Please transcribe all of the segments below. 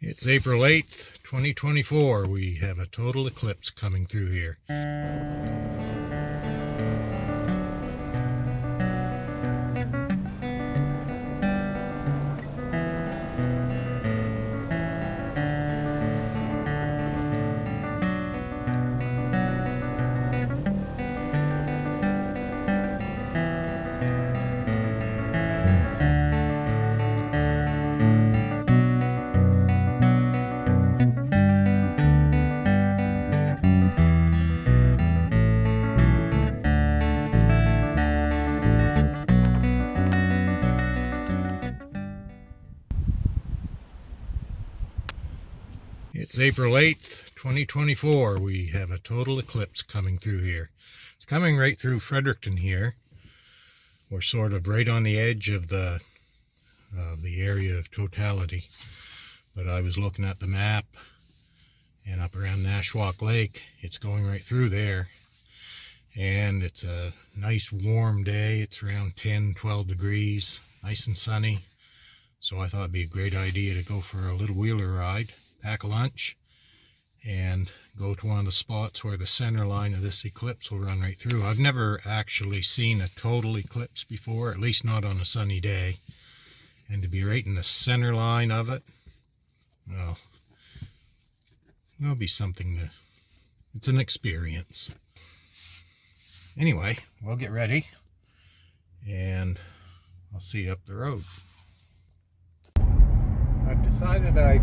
It's April 8th, 2024. We have a total eclipse coming through here. It's April 8th, 2024. We have a total eclipse coming through here. It's coming right through Fredericton here. We're sort of right on the edge of the area of totality. But I was looking at the map, and up around Nashwaak Lake, it's going right through there. And it's a nice warm day. It's around 10-12 degrees, nice and sunny. So I thought it'd be a great idea to go for a little wheeler ride, pack a lunch, and go to one of the spots where the center line of this eclipse will run right through. I've never actually seen a total eclipse before, at least not on a sunny day. And to be right in the center line of it, well, it'll be something to, it's an experience. Anyway, we'll get ready, and I'll see you up the road. I've decided I'd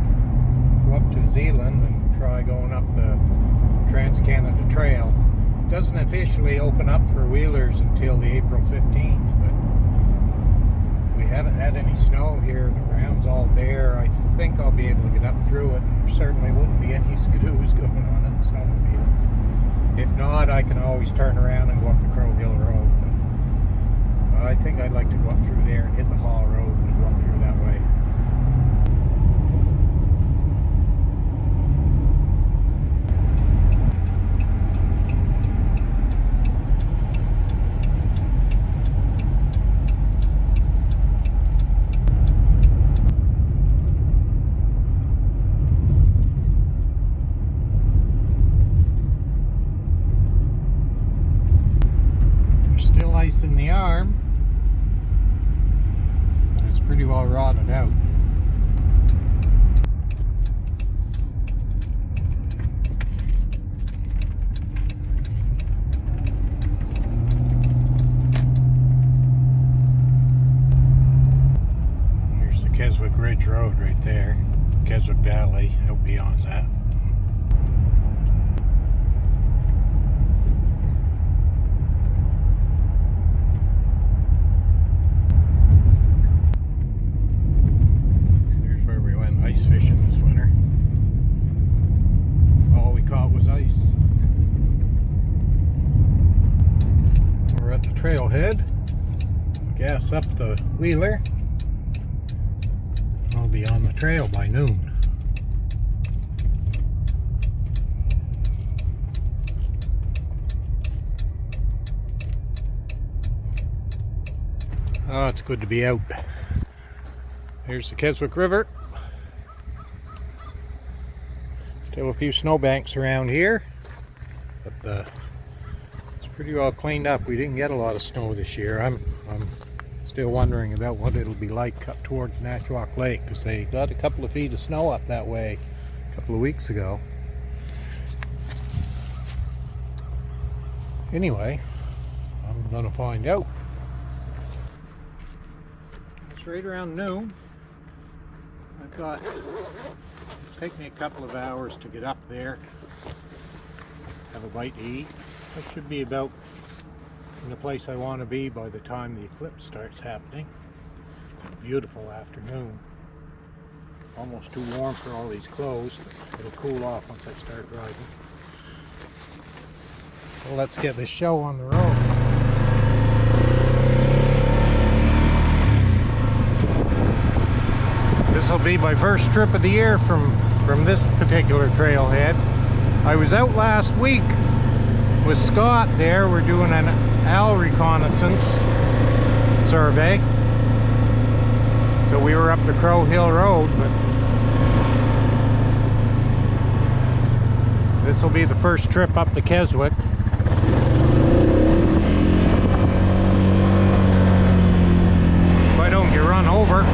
go up to Zealand and try going up the Trans-Canada Trail. It doesn't officially open up for wheelers until the April 15th, but we haven't had any snow here. The ground's all bare. I think I'll be able to get up through it, and there certainly wouldn't be any skidoos going on it, snowmobiles. If not, I can always turn around and go up the Crow Hill Road, but I think I'd like to go up through there and hit the Hall Road and go up through that way. Ice in the arm, but it's pretty well rotted out. Here's the Keswick Ridge Road right there, Keswick Valley out beyond that. Ice fishing this winter. All we caught was ice. We're at the trailhead. Gas up the wheeler. I'll be on the trail by noon. Oh, it's good to be out. Here's the Keswick River. Still a few snowbanks around here, but it's pretty well cleaned up. We didn't get a lot of snow this year. I'm still wondering about what it'll be like up towards Nashwaak Lake, because they got a couple of feet of snow up that way a couple of weeks ago. Anyway, I'm gonna find out. It's right around noon. I thought take me a couple of hours to get up there, have a bite to eat. I should be about in the place I want to be by the time the eclipse starts happening. It's a beautiful afternoon. Almost too warm for all these clothes, but it'll cool off once I start riding. So let's get this show on the road. This will be my first trip of the year from this particular trailhead. I was out last week with Scott there. We're doing an owl reconnaissance survey. So we were up the Crow Hill Road, but This will be the first trip up the Keswick. If I don't get run over.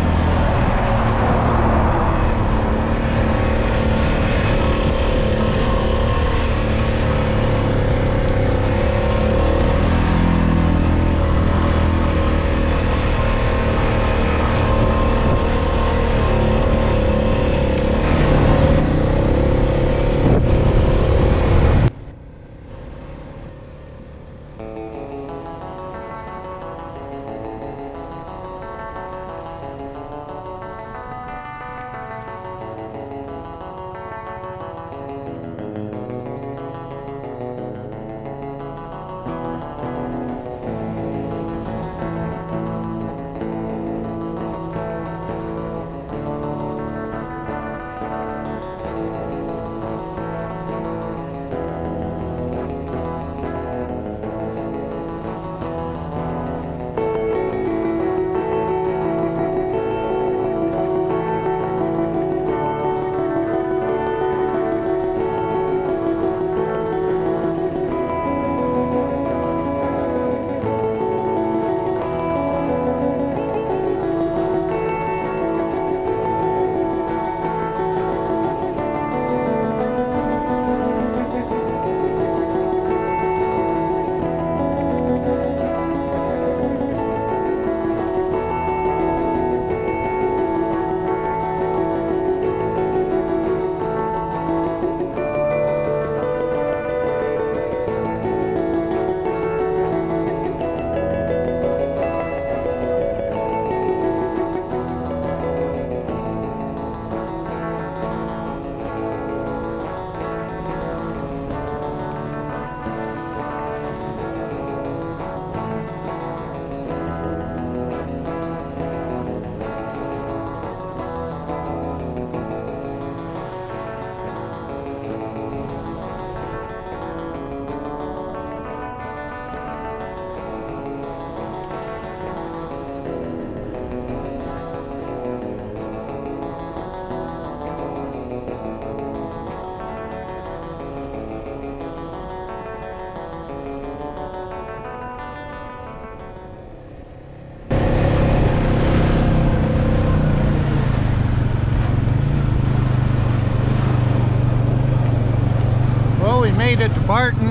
Made it to Barton.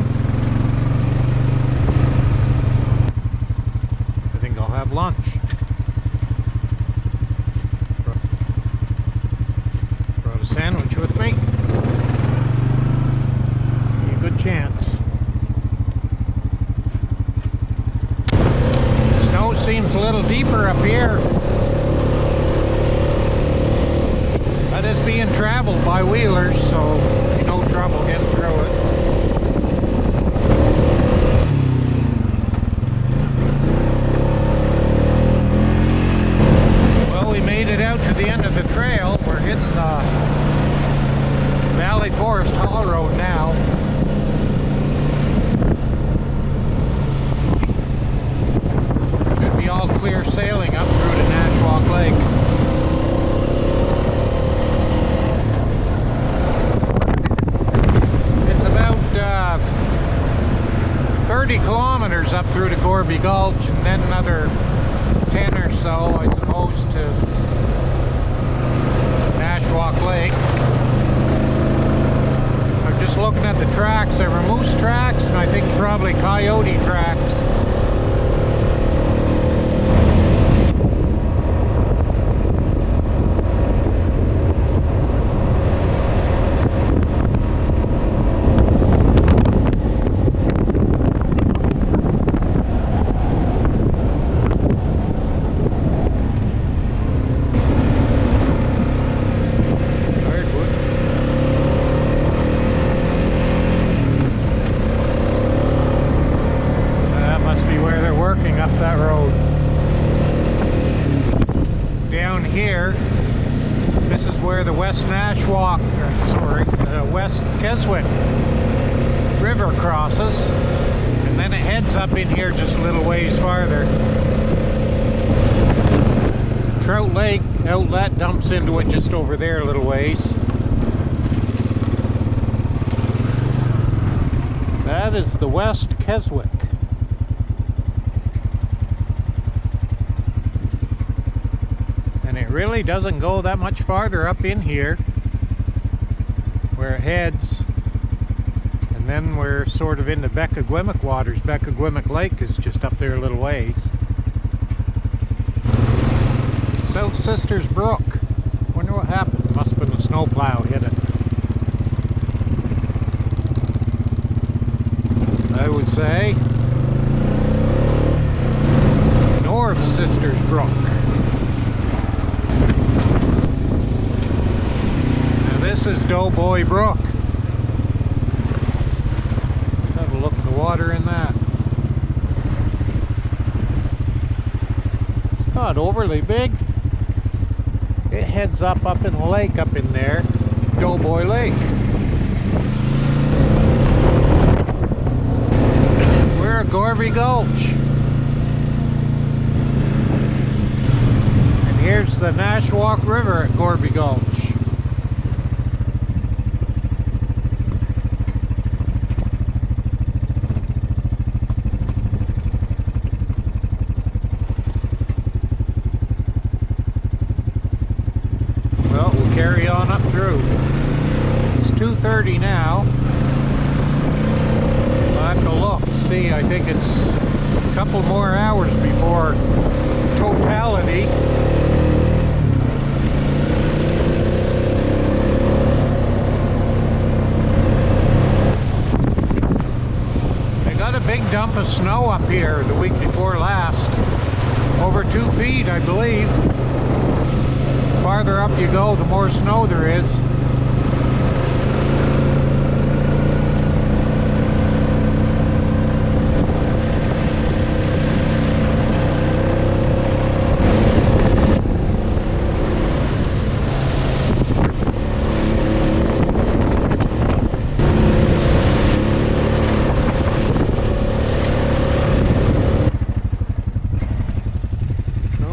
I think I'll have lunch. Brought a sandwich with me. A good chance. Snow seems a little deeper up here. That is being traveled by wheelers, so no trouble getting through it. Well, we made it out to the end of the trail. We're hitting the Valley Forest Haul Road now. Should be all clear sailing up through to Nashwaak Lake. 30 kilometers up through to Gorby Gulch, and then another 10 or so, I suppose, to Nashwaak Lake. I'm just looking at the tracks. There were moose tracks, and I think probably coyote tracks. West Keswick River crosses, and then it heads up in here just a little ways farther. Trout Lake outlet dumps into it just over there a little ways. That is the West Keswick. And it really doesn't go that much farther up in here where it heads. And then we're sort of into Becca-Gwimmick waters. Becca-Gwimmick Lake is just up there a little ways. South Sisters Brook. Wonder what happened. Must have been a snowplow hit it. I would say North Sisters Brook. Now this is Doughboy Brook. Let's have a look at the water in that. It's not overly big. It heads up in the lake up in there, Doughboy Lake. We're at Gorby Gulch. And here's the Nashwaak River at Gorby Gulch. Well, we'll carry on up through. It's 2:30 now. I'll have to look, see, I think it's a couple more hours before totality. They got a big dump of snow up here the week before last. Over 2 feet, I believe. The farther up you go, the more snow there is.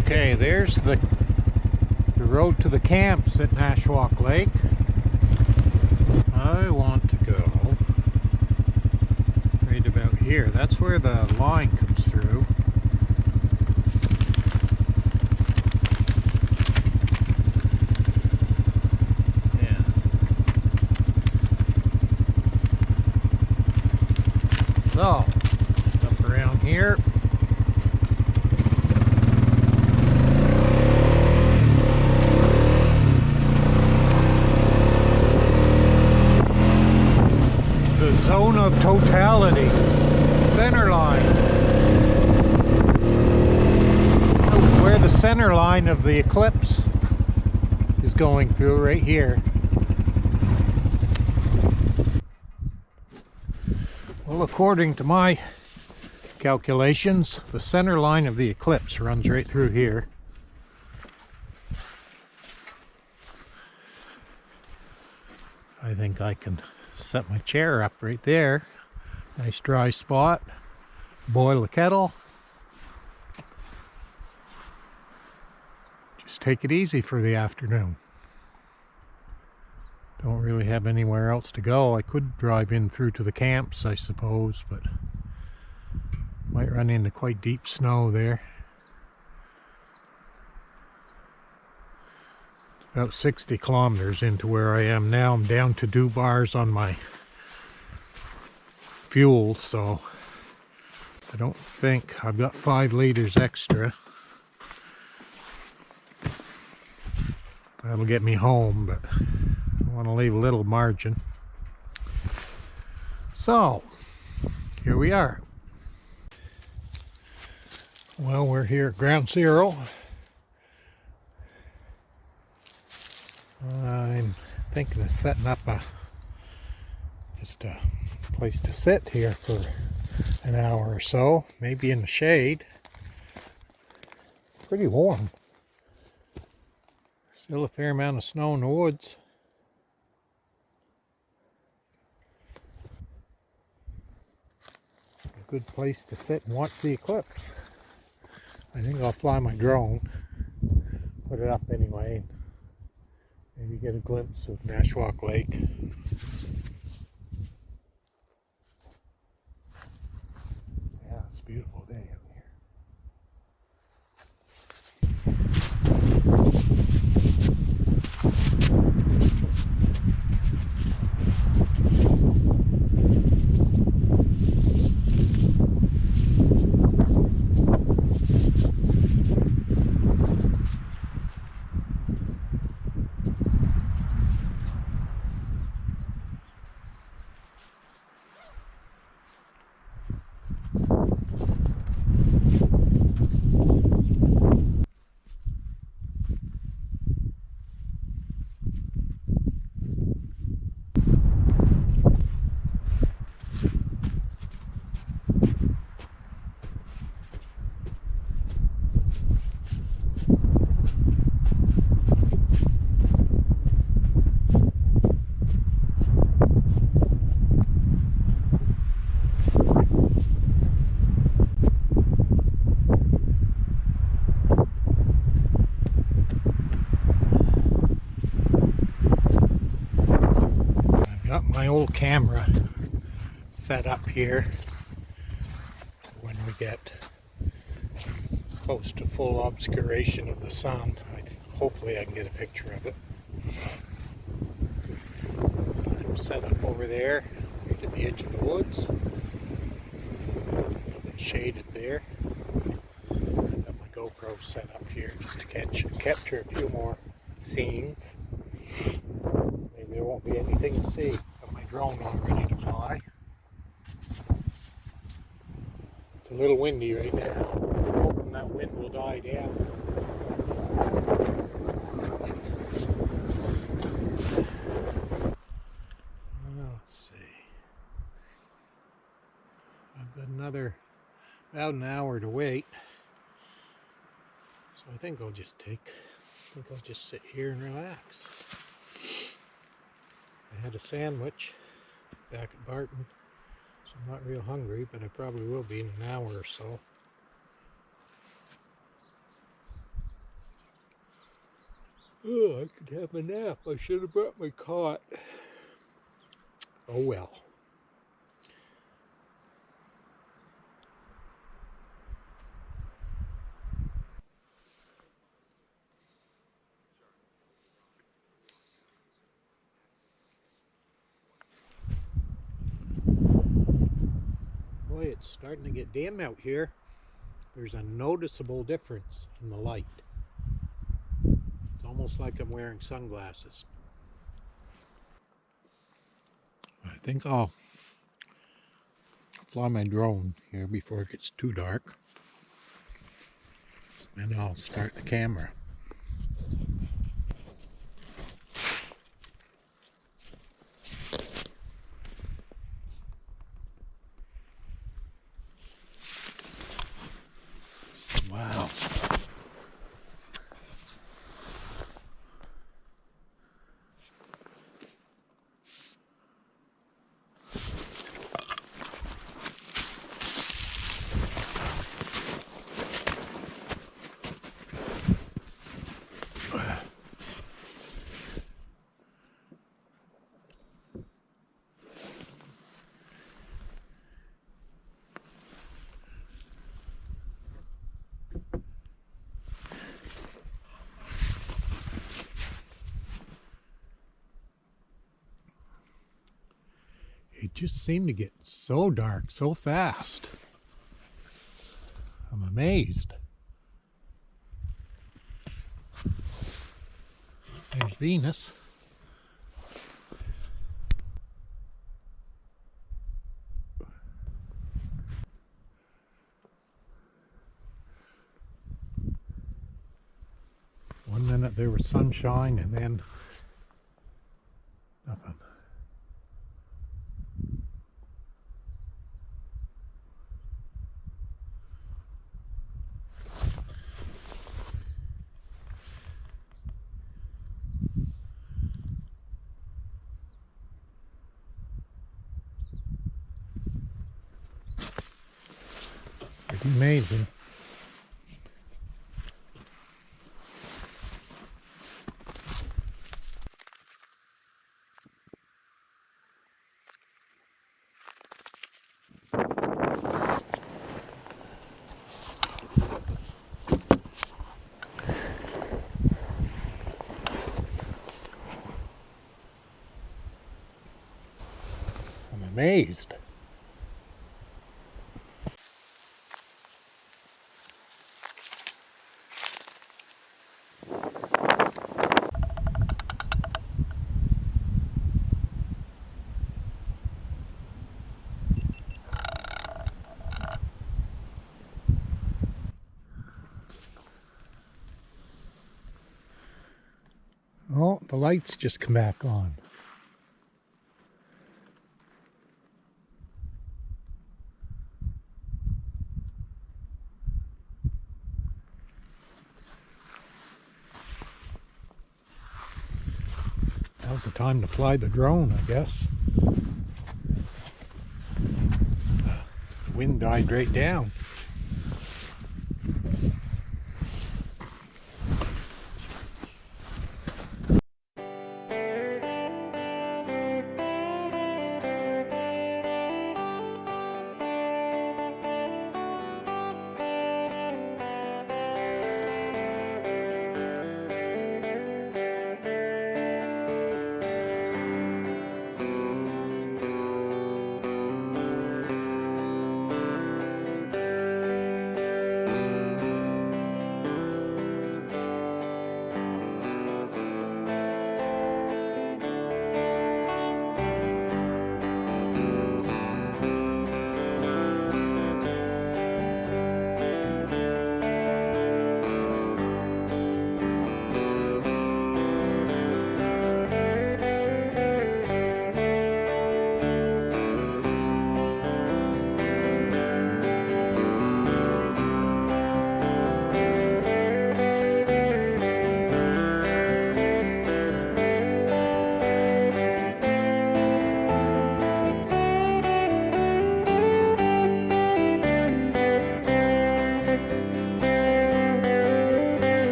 Okay, there's the road to the camps at Nashwaak Lake. I want to go right about here. That's where the line comes through. Yeah. So, up around here. Zone of totality, center line. Where the center line of the Eclipse is going through, right here. Well, according to my calculations, the center line of the Eclipse runs right through here. I think I can set my chair up right there. Nice dry spot. Boil the kettle. Just take it easy for the afternoon. Don't really have anywhere else to go. I could drive in through to the camps, I suppose, but might run into quite deep snow there. About 60 kilometers into where I am now. I'm down to 2 bars on my fuel, so I don't think I've got 5 liters extra. That'll get me home, but I want to leave a little margin. So, here we are. Well, we're here at Ground Zero. I'm thinking of setting up just a place to sit here for an hour or so, maybe in the shade. Pretty warm. Still a fair amount of snow in the woods. A good place to sit and watch the eclipse. I think I'll fly my drone, put it up anyway. Maybe get a glimpse of Nashwaak Lake. beautiful day out here. Got my old camera set up here when we get close to full obscuration of the sun. Hopefully I can get a picture of it. I'm set up over there, right at the edge of the woods. It's shaded there. Got my GoPro set up here just to capture a few more scenes. Maybe there won't be anything to see. Got my drone all ready to fly. It's a little windy right now. I'm hoping that wind will die down. Let's see. I've got about an hour to wait. So I think I'll just sit here and relax. I had a sandwich back at Barton, so I'm not real hungry, but I probably will be in an hour or so. Oh, I could have a nap. I should have brought my cot. Oh well. Boy, it's starting to get dim out here. There's a noticeable difference in the light. It's almost like I'm wearing sunglasses. I think I'll fly my drone here before it gets too dark. And I'll start the camera. Wow. It just seemed to get so dark so fast. I'm amazed. There's Venus. One minute there was sunshine and then nothing. Pretty amazing. amazed. Oh, the lights just come back on. Now's the time to fly the drone, I guess. The wind died right down.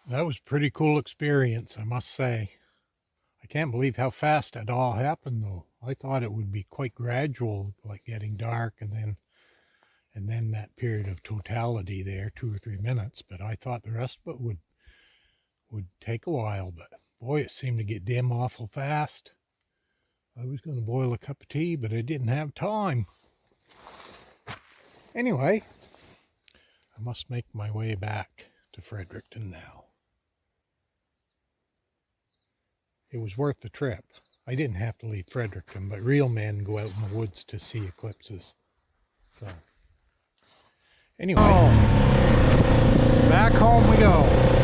That was a pretty cool experience, I must say. I can't believe how fast it all happened, though. I thought it would be quite gradual, like getting dark and then that period of totality there, 2 or 3 minutes. But I thought the rest of it would take a while. But boy, it seemed to get dim awful fast. I was going to boil a cup of tea, but I didn't have time. Anyway, I must make my way back to Fredericton now. It was worth the trip. I didn't have to leave Fredericton, but real men go out in the woods to see eclipses. So, anyway. Back home we go.